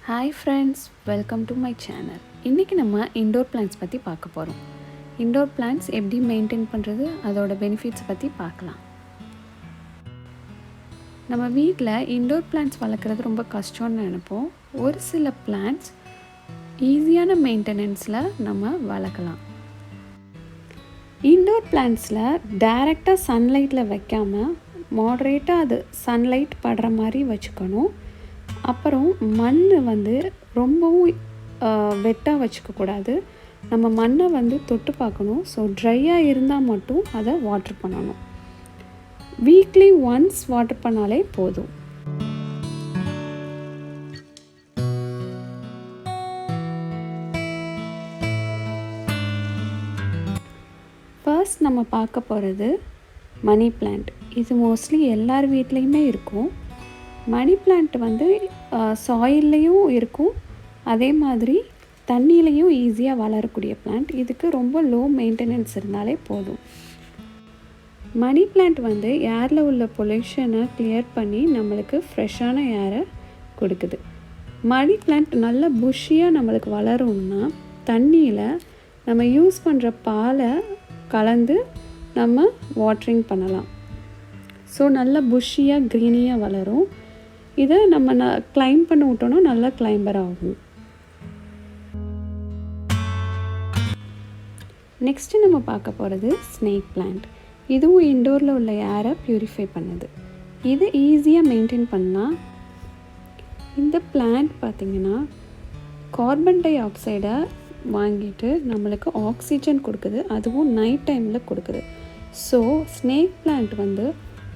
Hi friends, welcome to my channel. இன்னைக்கு நம்ம indoor plants பற்றி பார்க்க போகிறோம். இன்டோர் பிளான்ட்ஸ் எப்படி மெயின்டைன் பண்ணுறது, அதோட பெனிஃபிட்ஸ் பற்றி பார்க்கலாம். நம்ம வீட்டில் இன்டோர் பிளான்ட்ஸ் வளர்க்குறது ரொம்ப கஷ்டம்னு நினைப்போம். ஒரு சில பிளான்ட்ஸ் ஈஸியான மெயின்டெனன்ஸில் நம்ம வளர்க்கலாம். இன்டோர் பிளான்ட்ஸில் டைரெக்டாக சன்லைட்டில் வைக்காமல் மாடரேட்டாக அது சன்லைட் படுற மாதிரி வச்சுக்கணும். அப்புறம் மண் ரொம்பவும் வெட்டாக வச்சுக்கக்கூடாது. நம்ம மண்ணை தொட்டு பார்க்கணும். ஸோ ட்ரையாக இருந்தால் மட்டும் அதை வாட்டர் பண்ணணும். வீக்லி ஒன்ஸ் வாட்டர் பண்ணாலே போதும். ஃபர்ஸ்ட் நம்ம பார்க்க போகிறது மணி பிளான்ட். இது மோஸ்ட்லி எல்லார் வீட்லேயுமே இருக்கும். மணி பிளான்ட் சாயில்லையும் இருக்கும், அதே மாதிரி தண்ணியிலையும் ஈஸியாக வளரக்கூடிய பிளான்ட். இதுக்கு ரொம்ப லோ மெயின்டெனன்ஸ் இருந்தாலே போதும். மணி பிளான்ட் ஏரில் உள்ள பொல்யூஷனை கிளியர் பண்ணி நம்மளுக்கு ஃப்ரெஷ்ஷான ஏரை கொடுக்குது. மணி பிளான்ட் நல்ல புஷ்ஷியாக நம்மளுக்கு வளரும்னா தண்ணியில் நம்ம யூஸ் பண்ணுற பாலை கலந்து நம்ம வாட்டரிங் பண்ணலாம். ஸோ நல்லா புஷ்ஷியாக க்ரீனியாக வளரும். இதை நம்ம கிளைம் பண்ண விட்டோன்னா நல்லா கிளைம்பர் ஆகும். நெக்ஸ்ட்டு நம்ம பார்க்க போகிறது ஸ்னேக் பிளான்ட். இதுவும் இன்டோரில் உள்ள ஏரை ப்யூரிஃபை பண்ணுது. இது ஈஸியாக மெயின்டைன் பண்ணலாம். இந்த பிளான்ட் பார்த்திங்கன்னா கார்பன் டை ஆக்சைடை வாங்கிட்டு நம்மளுக்கு ஆக்சிஜன் கொடுக்குது, அதுவும் நைட் டைமில் கொடுக்குது. ஸோ ஸ்னேக் பிளான்ட்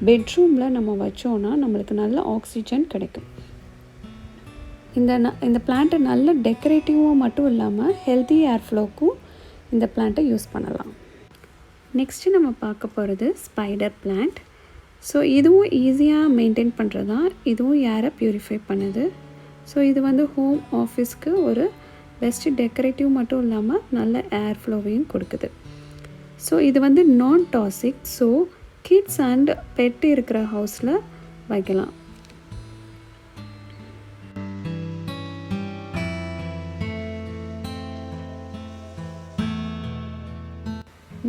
பெட்ரூமில் நம்ம வச்சோன்னா நம்மளுக்கு நல்ல ஆக்சிஜன் கிடைக்கும். இந்த பிளான்ட்டை நல்ல டெக்கரேட்டிவாக மட்டும் இல்லாமல் ஹெல்த்தி ஏர் ஃப்ளோக்கும் இந்த பிளான்ட்டை யூஸ் பண்ணலாம். நெக்ஸ்ட்டு நம்ம பார்க்க போகிறது ஸ்பைடர் பிளான்ட். ஸோ இதுவும் ஈஸியாக மெயின்டைன் பண்ணுறது தான். இதுவும் ஏரை ப்யூரிஃபை பண்ணுது. ஸோ இது ஹோம் ஆஃபீஸ்க்கு ஒரு பெஸ்ட்டு டெக்கரேட்டிவ் மட்டும் இல்லாமல் நல்ல ஏர் ஃப்ளோவையும் கொடுக்குது. ஸோ இது non toxic. So kids and pet இருக்கிற ஹவுஸில் வைக்கலாம்.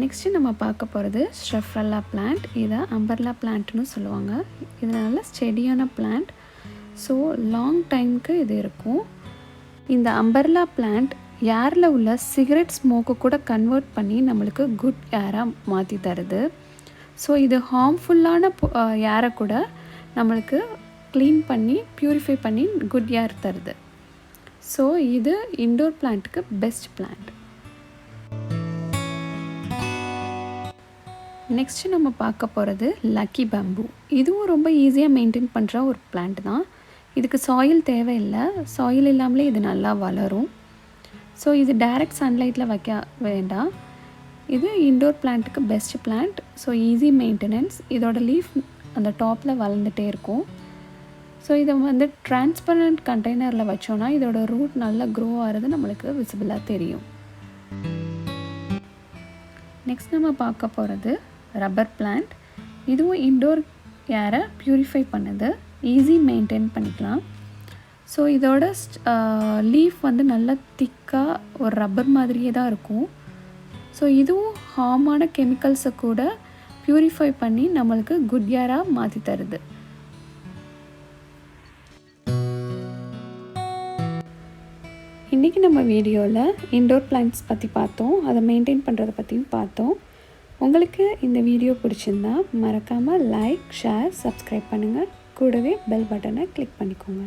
நெக்ஸ்ட்டு நம்ம பார்க்க போகிறது ஸ்ட்ரெஃப்ரல்லா பிளான்ட். இதை அம்பர்லா பிளான்ட்னு சொல்லுவாங்க. இது நல்ல ஸ்டெடியான பிளான்ட். ஸோ லாங் டைமுக்கு இது இருக்கும். இந்த அம்பர்லா பிளான்ட் ஏரில் உள்ள சிகரெட் ஸ்மோக்கை கூட கன்வெர்ட் பண்ணி நம்மளுக்கு குட் ஏராக மாற்றி தருது. ஸோ இது ஹார்ம்ஃபுல்லான ஏரை கூட நம்மளுக்கு க்ளீன் பண்ணி ப்யூரிஃபை பண்ணி குட் ஏர் தருது. ஸோ இது இன்டோர் பிளான்ட்டுக்கு பெஸ்ட் பிளான்ட். நெக்ஸ்ட்டு நம்ம பார்க்க போகிறது லக்கி பேம்பு. இதுவும் ரொம்ப ஈஸியாக மெயின்டைன் பண்ணுற ஒரு பிளான்ட் தான். இதுக்கு சாயில் தேவையில்லை. சாயில் இல்லாமலே இது நல்லா வளரும். ஸோ இது டைரக்ட் சன்லைட்டில் வைக்க வேண்டாம். இது இன்டோர் பிளான்ட்டுக்கு best plant. So easy maintenance. இதோட லீஃப் அந்த டாப்பில் வளர்ந்துட்டே இருக்கும். ஸோ இதை டிரான்ஸ்பரண்ட் கண்டெய்னரில் வச்சோன்னா இதோட ரூட் நல்லா க்ரோ ஆகிறது நம்மளுக்கு விசிபிளாக தெரியும். நெக்ஸ்ட் நம்ம பார்க்க போகிறது ரப்பர் பிளான்ட். இதுவும் இன்டோர் ஏரை ப்யூரிஃபை பண்ணுது. ஈஸி மெயின்டைன் பண்ணிக்கலாம். ஸோ இதோட லீஃப் நல்லா திக்காக ஒரு ரப்பர் மாதிரியே தான் இருக்கும். ஸோ இதுவும் ஹார்மான கெமிக்கல்ஸை கூட ப்யூரிஃபை பண்ணி நம்மளுக்கு குட் ஏராக மாற்றி தருது. இன்றைக்கி நம்ம வீடியோவில் இன்டோர் பிளான்ட்ஸ் பற்றி பார்த்தோம், அதை மெயின்டைன் பண்ணுறதை பற்றியும் பார்த்தோம். உங்களுக்கு இந்த வீடியோ பிடிச்சிருந்தா மறக்காமல் லைக், ஷேர், சப்ஸ்கிரைப் பண்ணுங்கள். கூடவே பெல் பட்டனை கிளிக் பண்ணிக்கோங்க.